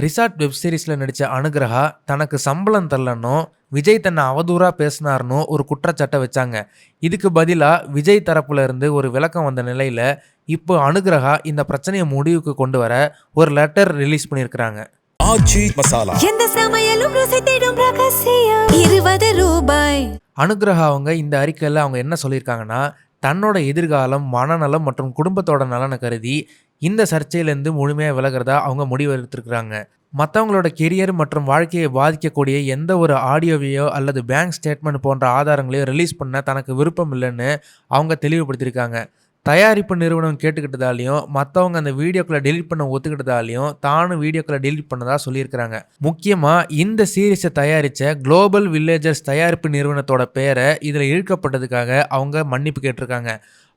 Resort web சீரிஸ்ல நடிச்ச அனுகிரகா தனக்கு சம்பளம் தரலன்னும் விஜய் தன்னை அவதூறா பேசினார்னு ஒரு குற்றச்சாட்டை வச்சாங்க. இதுக்கு பதிலா விஜய் தரப்புல இருந்து ஒரு விளக்கம் வந்த நிலையில இப்போ அனுகிரகா இந்த பிரச்சனையை முடிவுக்கு கொண்டு வர ஒரு லெட்டர் ரிலீஸ் பண்ணியிருக்கிறாங்க. ஆச்சி மசாலா எந்த சமையலும் ருசி தேடும் ரகசியம் ₹20. அனுகிரகா அவங்க இந்த அறிக்கையில் அவங்க என்ன சொல்லியிருக்காங்கன்னா, தன்னோட எதிர்காலம், மனநலம் மற்றும் குடும்பத்தோட நலனை கருதி இந்த சர்ச்சையிலேருந்து முழுமையாக விலகிறதா அவங்க முடிவு எடுத்திருக்கிறாங்க. மற்றவங்களோட கெரியர் மற்றும் வாழ்க்கையை பாதிக்கக்கூடிய எந்த ஒரு ஆடியோவையோ அல்லது பேங்க் ஸ்டேட்மெண்ட் போன்ற ஆதாரங்களையோ ரிலீஸ் பண்ண தனக்கு விருப்பம் இல்லைன்னு அவங்க தெளிவுபடுத்தியிருக்காங்க. தயாரிப்பு நிறுவனம் கேட்டுக்கிட்டதாலையும் மற்றவங்க அந்த வீடியோக்களை டெலீட் பண்ண ஒத்துக்கிட்டதாலையும் தானும் வீடியோக்களை டெலீட் பண்ணதா சொல்லியிருக்கிறாங்க. முக்கியமாக இந்த சீரீஸை தயாரித்த குளோபல் வில்லேஜர்ஸ் தயாரிப்பு நிறுவனத்தோட பெயரை இதில் இழுக்கப்பட்டதுக்காக அவங்க மன்னிப்பு கேட்டிருக்காங்க.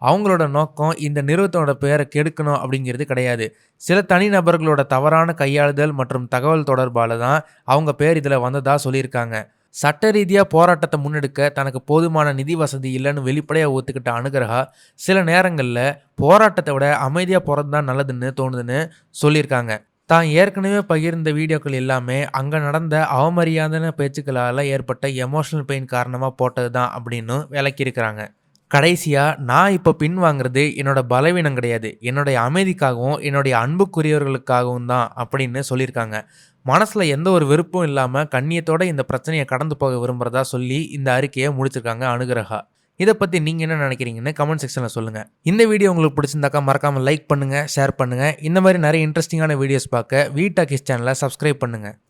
அவங்களோட நோக்கம் இந்த நிறுவனத்தோட பெயரை கெடுக்கணும் அப்படிங்கிறது கிடையாது. சில தனிநபர்களோட தவறான கையாளுதல் மற்றும் தகவல் தொடர்பால தான் அவங்க பேர் இதில் வந்ததா சொல்லியிருக்காங்க. சட்ட ரீதியாக போராட்டத்தை முன்னெடுக்க தனக்கு போதுமான நிதி வசதி இல்லைன்னு வெளிப்படையாக ஒத்துக்கிட்ட அனுகிரகா சில நேரங்களில் போராட்டத்தை விட அமைதியாக போகிறது தான் நல்லதுன்னு தோணுதுன்னு சொல்லியிருக்காங்க. தான் ஏற்கனவே பகிர்ந்த வீடியோக்கள் எல்லாமே அங்கே நடந்த அவமரியாதையான பேச்சுக்களால் ஏற்பட்ட எமோஷனல் பெயின் காரணமாக போட்டது தான் அப்படின்னு விளக்கியிருக்கிறாங்க. கடைசியாக, நான் இப்போ பின் வாங்குறது என்னோட பலவீனம் கிடையாது, என்னுடைய அமைதிக்காகவும் என்னுடைய அன்புக்குரியவர்களுக்காகவும் தான் அப்படின்னு சொல்லியிருக்காங்க. மனசில் எந்த ஒரு வெறுப்பும் இல்லாமல் கண்ணியத்தோட இந்த பிரச்சனையை கடந்து போக விரும்புகிறதா சொல்லி இந்த அறிக்கையை முடிச்சிருக்காங்க அனுகிரகா. இதை பற்றி நீங்கள் என்ன நினைக்கிறீங்கன்னு கமெண்ட் செக்ஷனில் சொல்லுங்கள். இந்த வீடியோ உங்களுக்கு பிடிச்சிருந்தாக்கா மறக்காமல் லைக் பண்ணுங்கள், ஷேர் பண்ணுங்கள். இந்த மாதிரி நிறைய இன்ட்ரெஸ்டிங்கான வீடியோஸ் பார்க்க வீ டாக்கீஸ் சேனலை சப்ஸ்கிரைப் பண்ணுங்கள்.